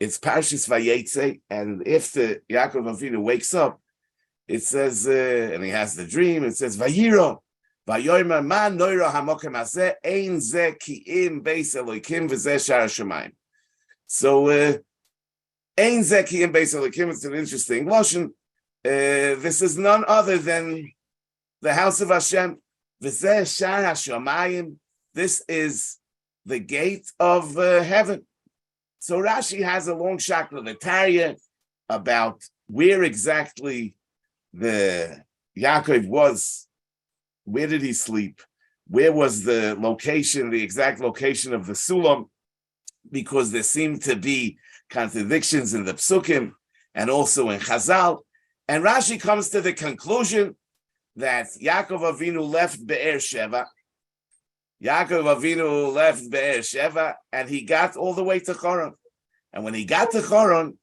It's Parshas Vayeitzei, and if the Yaakov Avinu wakes up, it says, and he has the dream, it says, Vayiro, Vayoyma ma noira hamokem hazeh, ein zeh ki im beis Elokim v'zeh shar hashamayim. So, ein zeh ki im beis Elokim, it's an interesting lashon. This is none other than the house of Hashem. V'zeh shar hashamayim. This is the gate of heaven. So Rashi has a long shakla about where exactly the Yaakov was. Where did he sleep? Where was the location, the exact location of the Sulam? Because there seem to be contradictions in the Psukim and also in Chazal. And Rashi comes to the conclusion that Yaakov Avinu left Be'er Sheva. Yaakov Avinu left Be'er Sheva and he got all the way to Choron. And when he got to Choron,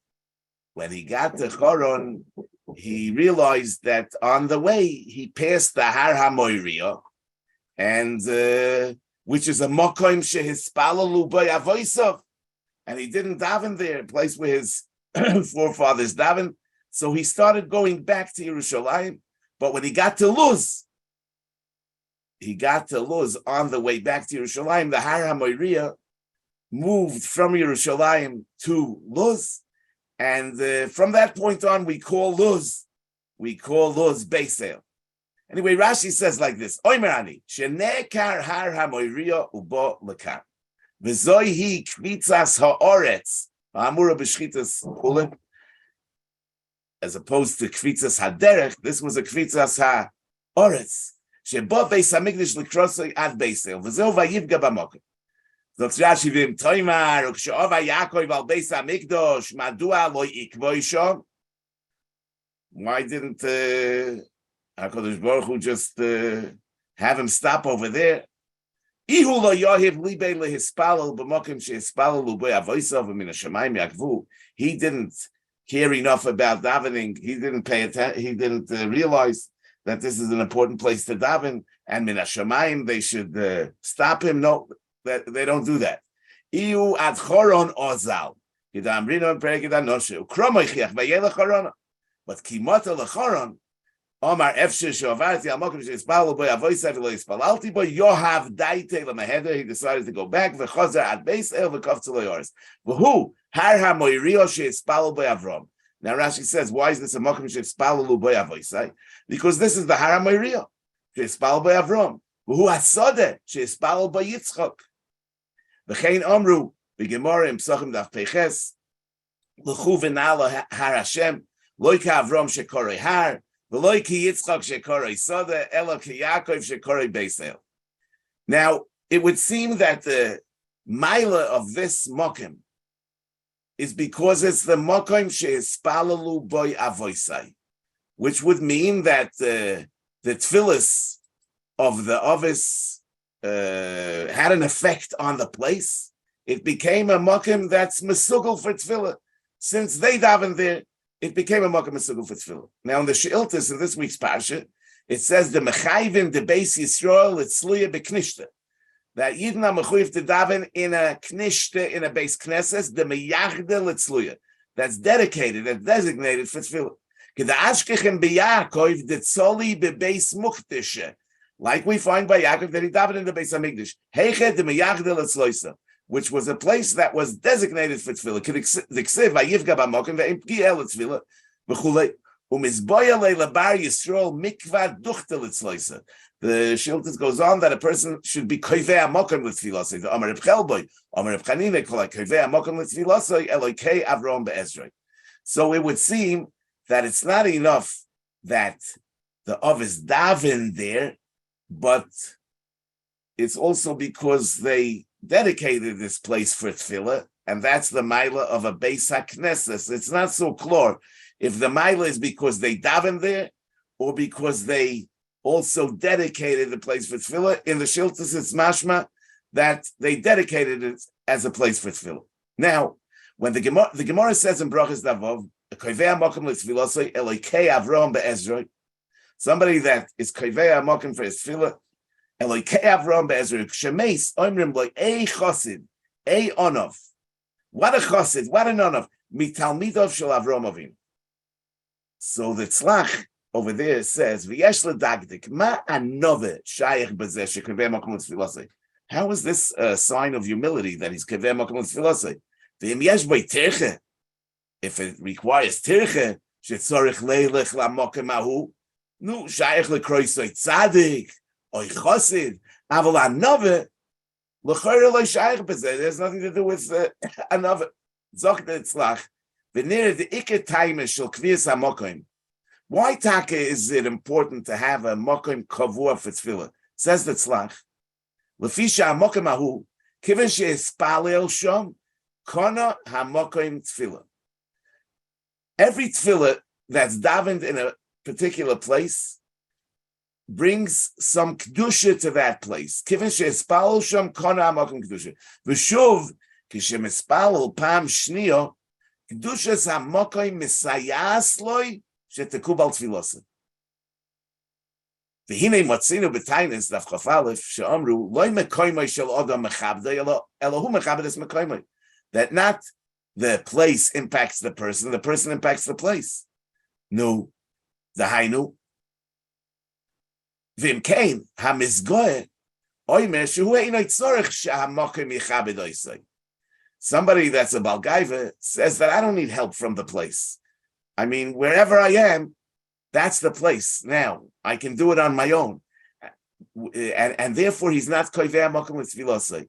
he realized that on the way he passed the Har HaMoiriah, and which is a Mokoim shehispalalu by Avoisav, and he didn't daven there, a place where his forefathers daven. So he started going back to Yerushalayim. But when he got to Luz on the way back to Yerushalayim, the Har HaMoiriah moved from Yerushalayim to Luz, and from that point on, we call Luz Beisel. Anyway, Rashi says like this: Oimerani shenekar Har HaMoiriah ubo lekar v'zoihi kvitzas haaretz ha'amura b'shchitas chulin, as opposed to kvitzas haderech. This was a kvitzas haaretz shebo beis hamikdash likrosei ad Beisel v'zeu vayivga b'mokem. Rashi v'im toimar u'kshe'ova Yaakov al beis hamikdash madua lo yikvoi shom. Why didn't HaKadosh Baruch Hu just have him stop over there? Ihu lo yohiv libei lehispalel b'mokim shehispalelu b'ei avoisav v'min hashamayim yakvu. He didn't care enough about davening. He didn't pay attention. He didn't realize that this is an important place to daven. And min hashamayim, they should stop him. No, that they don't do that. Ihu ad choron ozal. Yidamrino perekidan noshe ukromoichiach vayelech chorona. But kimata lechoron, Omar efshe shovarti al mokim sheispalu boy avoisav lo ispalalti boy yohav daite lemaheder. He decided to go back. V'chozer ad beis el v'koftu lo yoris. V'hu har hamoirio sheispalu boy Avram. Now Rashi says, why is this a mokim sheispalu boy avoisai? Because this is the har hamoirio sheispalu boy Avram. V'hu hasodeh sheispalu boy Yitzchok. V'chein omru v'gemora im psachim daf peches l'chu v'nalo har Hashem loika Avram shekorei har. Now, it would seem that the Maila of this Mokim is because it's the Mokim shehispalalu boy avoisai, which would mean that the tefillas of the Ovis had an effect on the place. It became a Mokim that's mesugel for tefillah. Since they daven there, it became a makom mesugel for tefillah. Now in the sheiltas in this week's parsha, it says the mechayvin the beis Yisrael etzluya beknishta, that yidden are mechuyev to daven in a knishta, in a beis knesses, the meyachdel etzluya, that's dedicated and designated for tefillah. K'da ashkechem beYaakov the tzoli bebeis mukdeshe, like we find by Yaakov that he davened in the beis hamikdash. Heiche the meyachdel etzloisa, which was a place that was designated for tefillah. K'diksiv vayivga b'mokim ve'im p'giel tefillah v'chulei u'mizboya le'labar Yisrael mikva duchta l'tzloisa. The Shiltas goes on that a person should be koivei amokim l'tfilasei. The Amar Reb Chelboi, Amar Reb Chanina, call it koivei amokim l'tfilasei Elokei Avram be'Ezrei. So it would seem that it's not enough that the Ovis daven there, but it's also because they dedicated this place for tefillah, and that's the maila of a beis haknesses. It's not so clear if the maila is because they daven there or because they also dedicated the place for tefillah. In the shiltas, it's mashma that they dedicated it as a place for tefillah. Now, when the Gemara says in Brachas Davov, koivei hamokim l'tefilosoi Elokei Avram be'Ezroi, somebody that is koivei hamokim for his tefillah, Elokei Avram be'Ezrei Shemeis Oimrim Lo Ei Chosid Ei Onov What a chassid, what a none of mitalmidov shel Avram Avinu. So the tzlach over there says, "V'yesh ledagdik ma anove shayich bezeh shekaveh makom l'tfilasei." How is this a sign of humility that he's kaveh makom l'tfilasei? V'im yesh boi tirche, if it requires tirche, shetzorich leilech lamokem ahu, nu shayich lekroisoi tzadik, oy chosid, aval anove, l'chayre lo shayich bezeh. There's nothing to do with anove. Zok the tzlach, v'nir the iker taime shel kviyas hamokim. Why taka is it important to have a mokim kavua for tefillah? Says the tzlach, lefisha hamokim ahu, kiven she'espalel shom, kona hamokim tefillah. Every tefillah that's davened in a particular place brings some kedusha to that place. Kiven she'espalel shom, kona hamokim kedusha. V'shuv, kishem espalel pam shniyo, kedushas hamokim misayas loy, shetekubal tefilosah. V'hinei motzinu b'tainis daf chaf aleph she'amru loy mekoymai shel adam mechabdei elohu mechabdes mekoymai. That not the place impacts the person impacts the place. No, the hainu. V'im kein hamizgoeh oymer shehu einay tzorich she'hamokim yichabed oisay. Somebody that's a balgaiva says that I don't need help from the place. I mean, wherever I am, that's the place. Now, I can do it on my own. And therefore, he's not koivei hamokim l'tfilosei.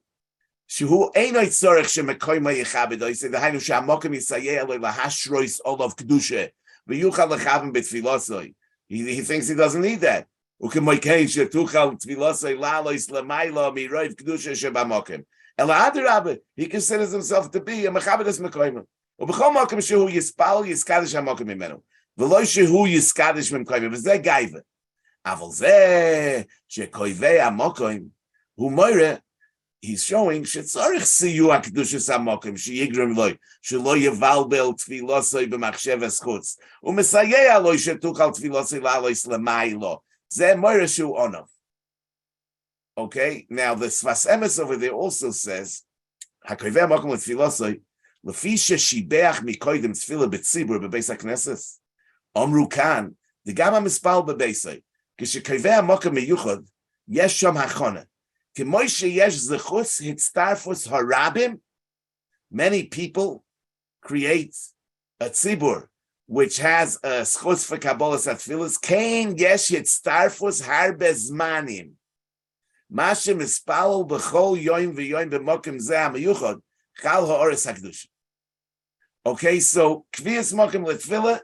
Shehu einay tzorech shemekoymai yichabed oisei, dehainu she'hamokim yisayeh eloi lahashrois olav kedusha, v'yuchal lechavim b'tfilosei. He thinks he doesn't need that. Ukemoikein shetuchal tfilosei lalois lemaila miroiv kedusha shebamokim. Ela adarabah, he considers himself to be a mechabedes mekoymai. ובכל מקום שהוא יספל, יסקדש המקום ממנו. ולא שהוא יסקדש ממקום, וזה גייבה. אבל זה שקויבי המקום, הוא מוירה, he's showing שצורך סיוע קדושת המקום, שיגרם לו, שלא יבלבל תפילוסוי במחשב חוץ. הוא מסייע לו שתוכל תפילוסוי לעלויס למיילו. זה מוירה שהוא עונב. Okay, now the Sfas Emes over there also says, הקויבי המקום לתפילוסוי, Lefisha shibeach mikoidim tefillah betzibur bebeis hakneses. Omru kan the gam hamispal bebeisay. Kishekaveh hamokem miyuchad yesh sham hachona. K'moy sheyesh zechus hitztarfus harabim. Many people create a tzibur which has a schus for kabbalas atfilas. Kain yesh hitztarfus harbe zmanim. Mashem mispal b'chol yoim v'yoim b'mokem zeh hamiyuchad. Okay, so Kviyas Mokim L'Tfilah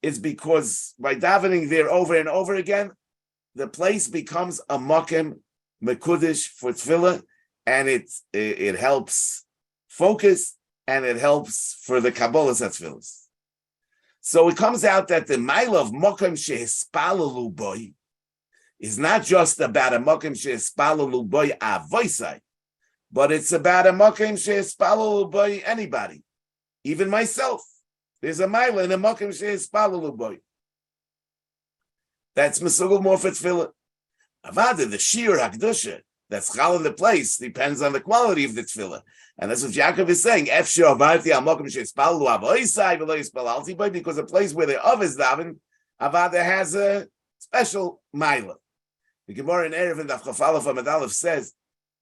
is because by davening there over and over again, the place becomes a Mokim Mekudish for Tfilah, and it helps focus and it helps for the Kabbalah's Tfilas. So it comes out that the mile of Mokim Shehispalalu Boy is not just about a Mokim Shehispalalu Boy Avoisai, but it's about a makom shehispalalu by anybody, even myself. There's a mile in a makom shehispalalu by. That's mesugel more for tefillah. Avada, the shir hakdusha that's chal in the place depends on the quality of the tefillah, and that's what Yaakov is saying. Efshir avarti al makom shehispalalu avoisai v'lo yispalalti by, because a place where the of is daven, Avada has a special mile. The Gemara in Erev and Daf Chaf Aleph Amud Aleph says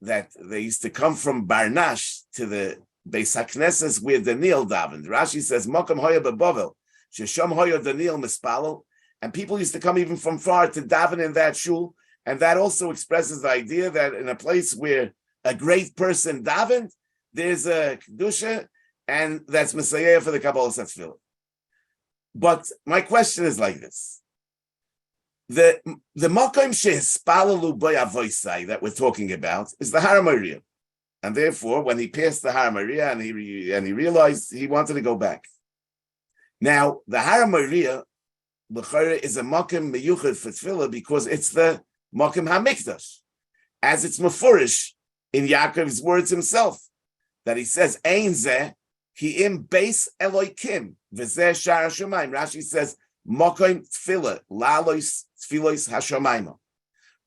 that they used to come from Barnash to the Beis HaKnesses where Daniel davened. Rashi says, Mokom hoya beBovel, shesham hoya Daniel mispalo, and people used to come even from far to daven in that shul, and that also expresses the idea that in a place where a great person davened, there's a kedusha, and that's Messiah for the Kabbalah Tefillah. But my question is like this. The makom shehispalalu by avoisai that we're talking about is the Har HaMoriah, and therefore, when he passed the Har HaMoriah and he realized he wanted to go back. Now, the Har HaMoriah, l'chorah, is a makom meyuchad for tefillah because it's the makom hamikdash, as it's mefurish in Yaakov's words himself, that he says ein zeh ki im beis Elokim v'zeh shar hashamayim. Rashi says makom tefillah la'alois tfilos hashamayim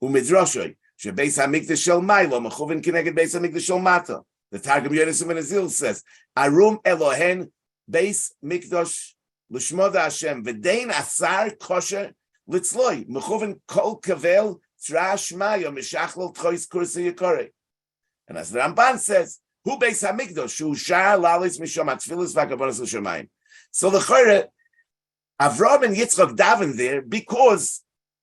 u'midrashay shebeis hamikdash shel maylo mechuvin kineged beis hamikdash shel mata. The Targum Yonasim and Azil says, Arum Elohen Beis Mikdosh L'Shmoda Hashem V'dein Asar Kosher Litzloi Mechuven Kol Kavel Trash Maya Mishachlol Tchois Kursi Yikore. And as the Ramban says, Hu Beis HaMikdosh Shu Shar Lalis Mishom HaTfilis V'Akabonos L'Shamayim. So the Chore, Avram and Yitzchak daven there because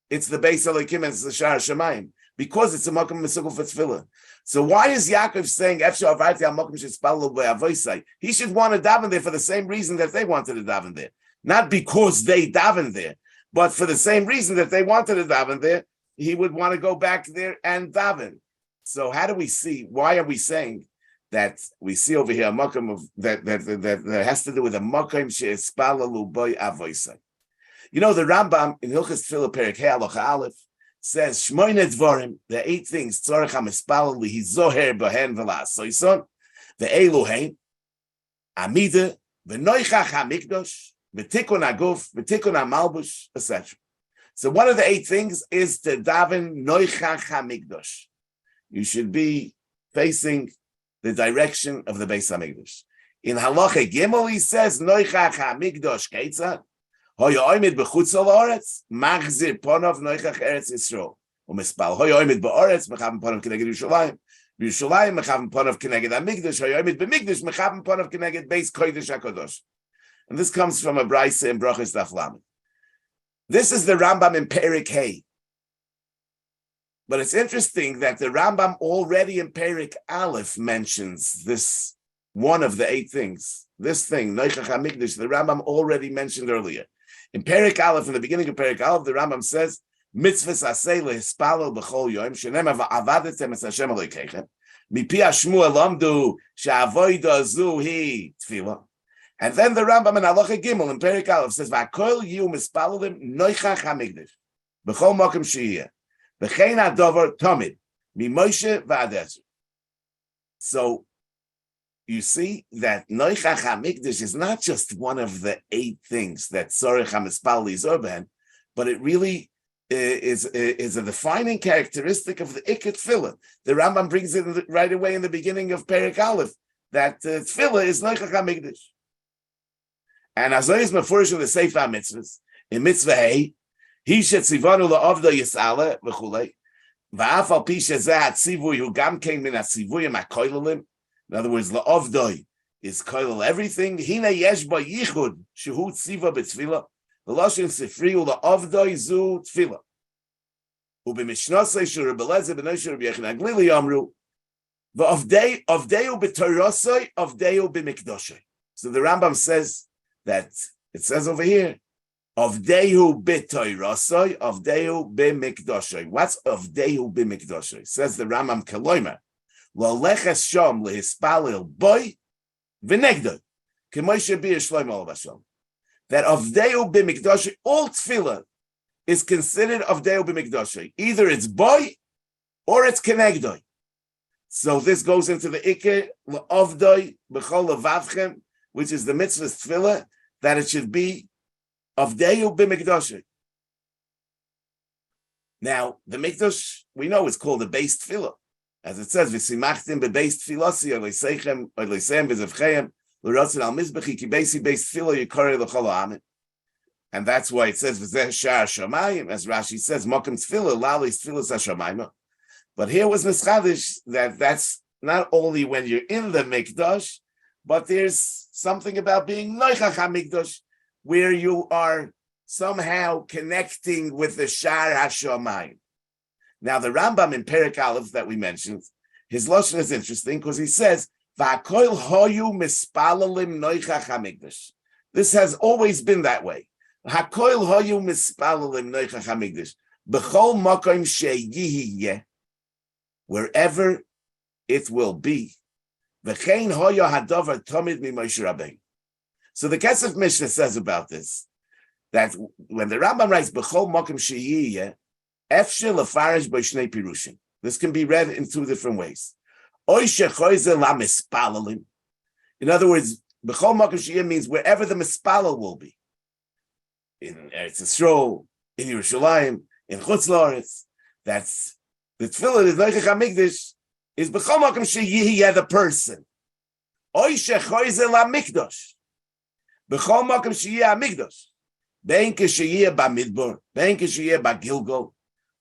it's the Beis Elokim and it's the Shar Shamayim. Because it's a Makom Mesugel for Tefillah. So why is Yaakov saying Efshar Avarti Al Makom Shespalel Be'Avoisai? He should want to daven there for the same reason that they wanted to daven there. Not because they daven there, but for the same reason that they wanted to daven there, he would want to go back there and daven. So how do we see? Why are we saying that we see over here a Makom of that has to do with a Makom Shespalelu Be'Avoisai? You know, the Rambam in Hilchos Tefillah Perek Hey Halacha Aleph says Shmoine Dvorim, the 8 things Tzorech HaMispalel Lihizoher Behen V'La'asoison, Ve'eluhein, Amida, Ve'noichach HaMikdosh, Ve'tikun HaGuf, Ve'tikun HaMalbush, etc. So one of the 8 things is to daven Noichach HaMikdosh. You should be facing the direction of the Beis HaMikdosh. In Halacha Gimel, he says Noichach HaMikdosh Keitzad, Hoya oimid b'chutz ha'aretz, machzir ponov noichach eretz Yisrael. U'mispal. Hoya oimid ba'aretz, mechaven ponov keneged Yerushalayim. Yerushalayim, mechaven ponov keneged HaMikdash. Hoya oimid b'mikdash, mechaven ponov keneged Beis Kodesh HaKadosh. And this comes from a brayse in Brachos Daf Lamed. This is the Rambam in Perek Hey. But it's interesting that the Rambam already in Perek Aleph mentions this one of the 8 things. This thing, noichach HaMikdash, the Rambam already mentioned earlier. In Perek Aleph, in the beginning of Perek Aleph, the Rambam says, "Mitzvahs asay lehispalel b'chol yom shenem avadetem es Hashem Elokeichem mipi hashmua lamdu she'avoda zu hi tefillah." And then the Rambam in Halacha Gimel in Perek Aleph says, "V'akol yu mispalelim noichach hamikdash b'chol makom sheyeh v'chein hadover tamid mimoshe v'ad." So you see that Noichach HaMikdash is not just one of the 8 things that Tzorech HaMispal Lizorben, but it really is a defining characteristic of the Iker Tefillah. The Rambam brings it right away in the beginning of Perek Aleph, that Tefillah is Noichach HaMikdash. And as is mefurish in the Sefer HaMitzvahs, in Mitzvah Hey, He shetzivanu la'avda yis'ala v'chulei, v'af al pi shezeh hatzivui hu gam kein min hatzivuyim ha'koilelim. In other words, la'avdoi is koilel everything. Hina yesh ba yichud shehu tziva b'tfila. V'loshin sifriu la'avdoi zu tfila. U'b'mishnasei shur Rebbe b'noi shur Rebbe Yechon Aglili yamru, v'avdeu b'torosoi, avdeu b'mikdoshoi. So the Rambam says that, it says over here, avdeu b'torosoi, avdeu b'mikdoshoi. What's avdeu b'mikdoshoi? Says the Rambam Keloimer, L'leches shom lehispalil boy v'negdoi, k'moishe bir shloimo l'vashom. That avdeu b'mikdoshoi, all tefillah is considered avdeu b'mikdoshoi. Either it's boy or it's kenegdoi. So this goes into the Iker l'avdoi b'chol levavchem, which is the mitzvah tefillah, that it should be avdeu b'mikdoshoi. Now, the mikdash, we know, is called the base tefillah. As it says, "V'simachtim bebeis tefilasi oleisechem oleiseim v'zevcheim l'rotzen al mizbechi ki beis tefillah yikorei l'chol ha'amim." And that's why it says "V'zeh shar shamayim," as Rashi says, "Mokem tefillah lalis tefillas hashamayim." But here was Nischadish that that's not only when you're in the mikdash, but there's something about being noichach hamikdash, where you are somehow connecting with the shar hashamayim. Now, the Rambam in Perek Aleph that we mentioned, his lashon is interesting because he says, "V'akoil hoyu mispalalim noichach hamikdash." This has always been that way. "Hakoil hoyu mispalalim noichach hamikdash b'chol makom sheyihiyeh," wherever it will be. V'chein hoyu hadavar tamid mimoshe Rabbeinu. So the Kesef Mishnah says about this, that when the Rambam writes b'chol makom sheyihiyeh, this can be read in 2 different ways. In other words, b'chol makom sheyeh means wherever the mispalel will be. In Eretz Yisrael, in Yerushalayim, in Chutz La'aretz. That's the tefillah is noichach hamikdash is b'chol makom sheyeh the person. Oy shechoyze la mikdash. B'chol makom sheyeh mikdash. Ben kesheyeh b'midbar. Ben kesheyeh b'gilgal.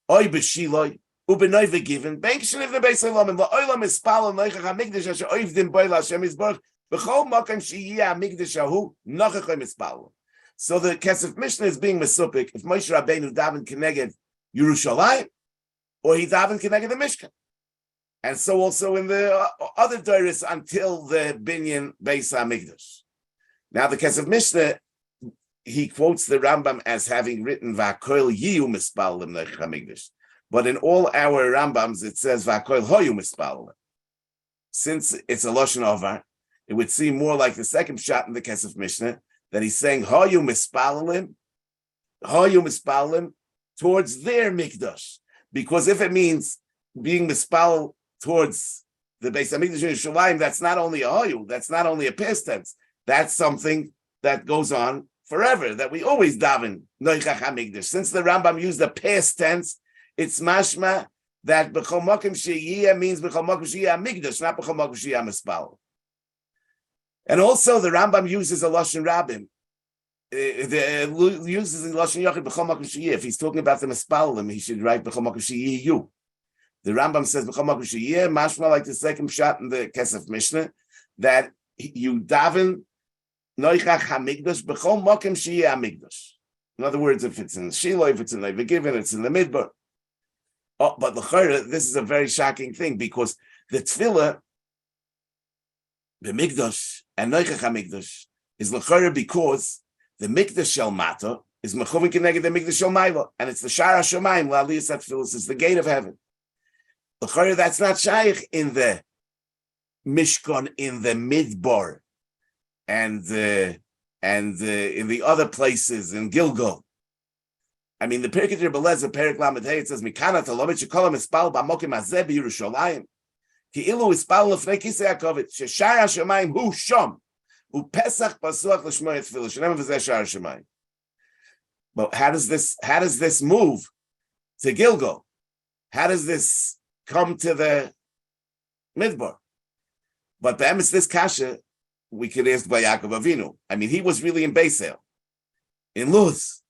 Oy b'shiloi. U'b'noy v'given. Ben kesheliv the beis olam. And la'olam ispal noichach ha-mikdash asher oivdim boi la'Hashem yisborach. B'chol makom sheyeh ha-mikdash ahu nochachoi mispal. So the Kesef Mishnah is being mesupik if Moshe Rabbeinu daven keneged Yerushalayim or he daven keneged the Mishkan. And so also in the other Doris until the Binyan Beis HaMikdash. Now the Kesef Mishnah, he quotes the Rambam as having written V'akoil yiyu mispalim neichach HaMikdash. But in all our Rambams it says V'akoil hoyu mispalim. Since it's a Lashon Ovar, it would seem more like the second shot in the Kesef Mishnah, that he's saying hoyu mispalim towards their mikdash, because if it means being mispal towards the Beis Hamikdash in Yerushalayim, that's not only a hoyu, that's not only a past tense, that's something that goes on forever, that we always daven noichach hamikdash. Since the Rambam used the past tense, it's mashma that b'chol makom sheyeh means b'chol makom sheyeh hamikdash, not b'chol makom sheyeh mispal. And also, the Rambam uses a Lashon Rabbim. Uses the Lashon Yochid b'chol makom sheyeh. If he's talking about the mispalim, he should write b'chol makom sheyeh you. The Rambam says b'chol makom sheyeh, mashma like the second shot in the Kesef Mishnah, that you daven noichach hamikdash b'chol makom sheyeh hamikdash. In other words, if it's in Shiloh, if it's in the Given, it's in the Midbar. Oh, but l'chayra, this is a very shocking thing because the tefillah, the mikdash and noichach hamikdash is l'chayra because the mikdash shel mata is mechuvin keneged the mikdash shel mayla, and it's the shara shamayim la'aliyas atfilos, it's the gate of heaven. L'chayra, that's not shaykh in the mishkan in the midbar and in the other places in Gilgal. I mean, the Perikut Rebeleza, Perik Lamed Hey, it says Mikana Talomit Shekolam Ispal B'Mokim Hazeh B'Yerushalayim. Ki'ilu Ispal L'fnei Kisei HaKovit Sheshar HaShamayim Hu Shom U'Pesach Pasuach L'Shmoy Tefillah Shenem V'Zeh Shar HaShamayim. But how does this move to Gilgal? How does this come to the Midbar? But the emes this kasha we could ask by Yaakov Avinu. I mean, he was really in Beisel, in Luz,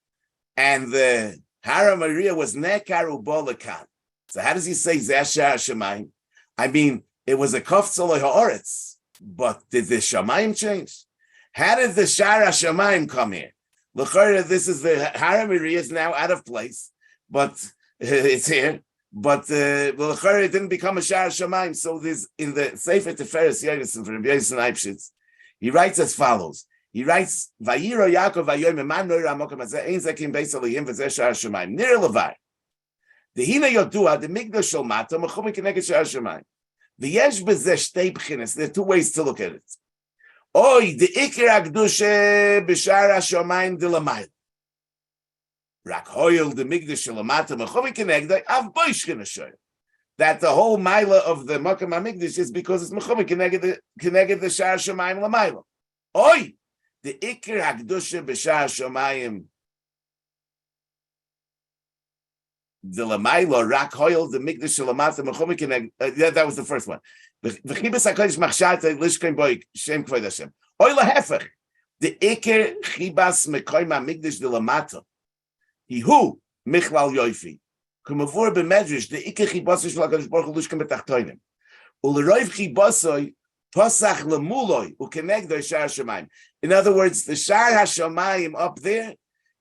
and the Hara Maria was Nekaru Bolakan. So how does he say Zashar Shemayim? I mean, it was a Koftzoloi Ha'oretz, but did the Shemayim change? How did the Shara Shemayim come here? L'chayra, this is the Hara Maria is now out of place, but it's here. But l'chayra, it didn't become a Shara Shemayim. So this in the Sefer Tiferes Yonason for Rabbi Yonason Eibshitz, he writes as follows. He writes, Vayiro Yaakov Vayoyim Man Noir Amokim Hazeh Ein Zekim Beis Elohim V'Zeh Shar Shemayim Nir Levar. The Hina Yodua the Migdash Shel Mata Mechumim Keneged Shar Shemayim. V'yesh B'Zeh Shtei B'chinas. There are two ways to look at it. Oy the Iker Hakdusha B'Shar Shemayim D'Lamayil. Rak Hoyel the Migdash Shel Mata Mechumim Keneged Av Boish Kenashoy. That the whole Maila of the Makam HaMikdash is because it's Mechumim Keneged the Shar Shemayim Lamayla. Oy! The Iker Hakdusha B'Shar Shemayim the Lamayla Rak Hoyel the Migdash Shalamata Mechumim Keneged. That was the first one. The Chibas Hakodesh Machshata Lishkein Boy Shem Kvod Hashem. Oy lahefech. The Iker Chibas Mekoyim HaMikdash the Lamata. He who Michlal Yoifi. Kumavur b'medrash the Iker Chibas Shel Hakadosh Baruch Hu Lishkein Betachtonim. Uleroiv Chibasoi Tosach Lemuloi Ukenegdoi Shar Shemayim. In other words, the Shar HaShamayim up there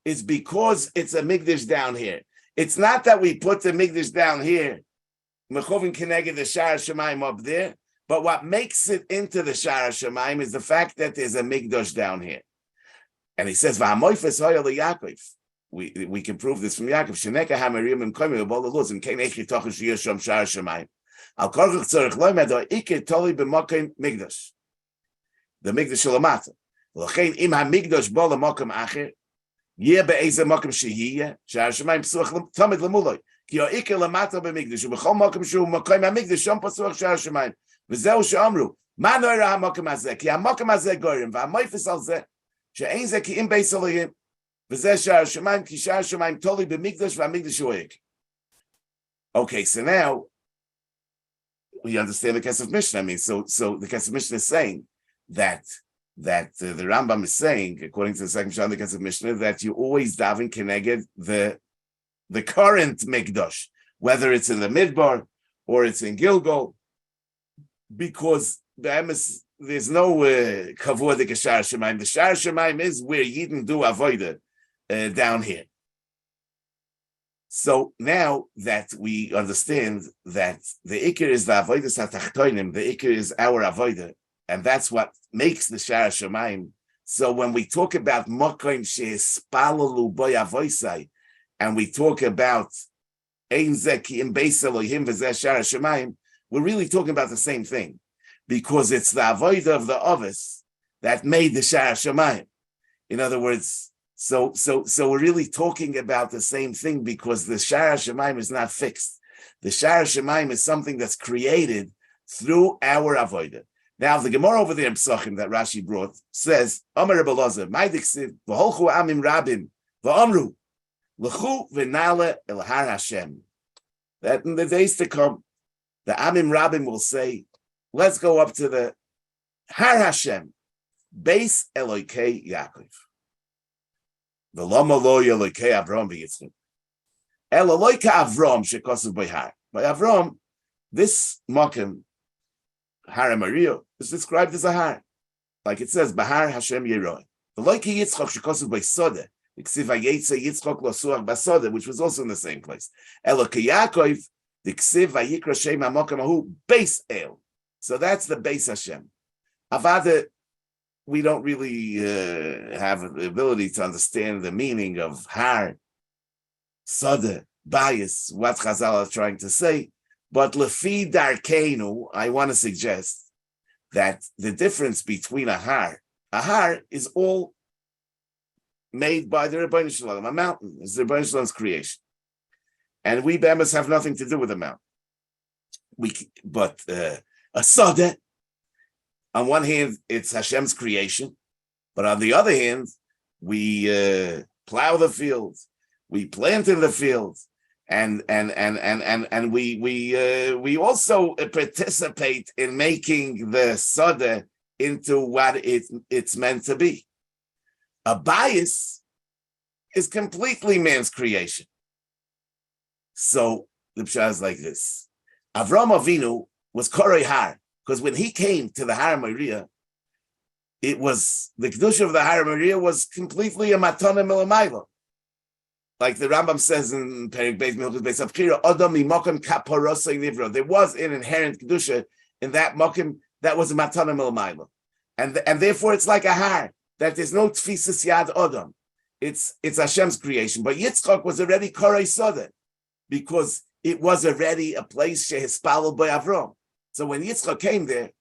is because it's a Migdash down here. It's not that we put the Migdash down here, Mechovin Keneged the Shar HaShamayim up there, but what makes it into the Shar HaShamayim is the fact that there's a Migdash down here. And he says, V'hamoifes hoya leYaakov. We can prove this from Yaakov. Sheneka hamarim and koyim b'ol luz and kein echi tochen sheyeh sham Shar HaShamayim. Al korach tzorich loy medo ikir toli b'mokim Migdash. The Migdash Shalamata. L'chein im ha-Migdash bo l'mokim acher, yeh be'ezeh mokim sheyeh, Shar HaShamayim psuach tamid l'muloi. Ki ha'ikir l'mata b'Migdash, u'b'chol mokim shu mokim ha-Migdash, shom pasuach Shar HaShamayim. V'zeu she'omru, ma noira ha-mokim hazeh, ki ha-mokim hazeh gorim, v'ha-moifes al zeh, she'ein zeh ki im beis Elohim, v'zeh Shar HaShamayim, ki Shar HaShamayim toli b'Migdash, v'ha-Migdash u'ik. Okay, so now, we understand the Kesef Mishnah. I mean, so the Kesef Mishnah is saying that the Rambam is saying, according to the second Mishnah, the Kesef Mishnah, that you always daven keneged the current mikdash, whether it's in the Midbar or it's in Gilgal, because there's no kavod the Shar Shemaim. The Shar Shemaim is where Yidden do avodah down here. So now that we understand that the Iker is the avodah satachtoinim, the Iker is our avodah, and that's what makes the Shar Shemaim. So when we talk about Mokoim she'espalalu boy avoisai, and we talk about Ein Zeki in Beis Elohim v'zeh Shar Shemaim, we're really talking about the same thing, because it's the avodah of the Ovis that made the Shar Shemaim. In other words, so we're really talking about the same thing, because the Shar Shemaim is not fixed. The Shar Shemaim is something that's created through our avodah. Now, the Gemara over there in Psachim that Rashi brought says, Amar Rebbe Elazar, Ma'diksiv, v'holchu amim rabim, v'amru, l'chu v'nale el har Hashem. That in the days to come, the amim rabim will say, let's go up to the har Hashem, Beis Elokei Yaakov. V'lama lo Elokei Avram v'Yitzchak. El Elokei Avram shekosav by har. By Avram, this Mokim, Har Maria, is described as a har, like it says, Bahar Hashem Yeroi. The Loiki Yitzchak shekosav by Soda, Ksiv Vayeitzei Yitzchak losuach basoda, which was also in the same place. Elokei Yaakov, the Ksiv Vayikra Shem HaMokim Ahu Beis El. So that's the Beis Hashem. Avada, we don't really have the ability to understand the meaning of har, soda, bias, what Chazal are trying to say. But lefi darkeinu, I want to suggest that the difference between a har is all made by the Rebbeinu Shalom. A mountain is the Rebbeinu Shalom's creation, and we bemis have nothing to do with the mountain. But a soda, on one hand, it's Hashem's creation, but on the other hand, we plow the fields, we plant in the fields, and we also participate in making the soda into what it's meant to be. A bias is completely man's creation. So the pshat is like this: Avram Avinu was Korei Har, because when he came to the Har Moriah, it was the kedusha of the Har Moriah was completely a matana milamayla. Like the Rambam says in Perek Beis Milchus Beis Avchira, Adam mimokim kaparosei nivro. There was an inherent kedusha in that mokim that was a matana milamayla, and therefore it's like a har that there's no tfisas yad Adam. It's Hashem's creation. But Yitzchak was already korei soda, because it was already a place shehispalel by Avram. So when Yitzchak came there,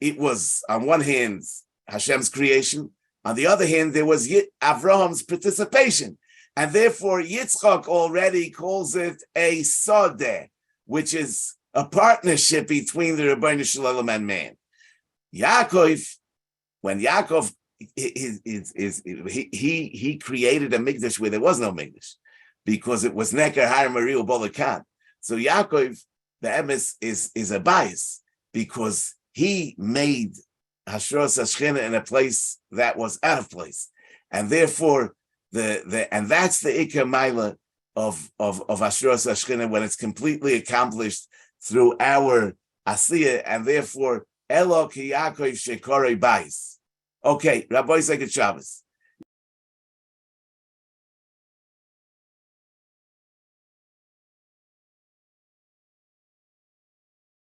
it was on one hand Hashem's creation, on the other hand there was Avram's participation. And therefore, Yitzchak already calls it a sodeh, which is a partnership between the Rebbeinu Shalom and man. Yaakov, when Yaakov he created a mikdash where there was no mikdash, because it was Neker Har Mariel Bolakan. So Yaakov, the emes, is a bias, because he made Hashros Hashchina in a place that was out of place, and therefore. And that's the Ikar Maila of Hashros Hashchina, when it's completely accomplished through our Asiyah, and therefore Elo Ki Yaakov Shekorei Bais. Okay, Rabbi Second Shabbos.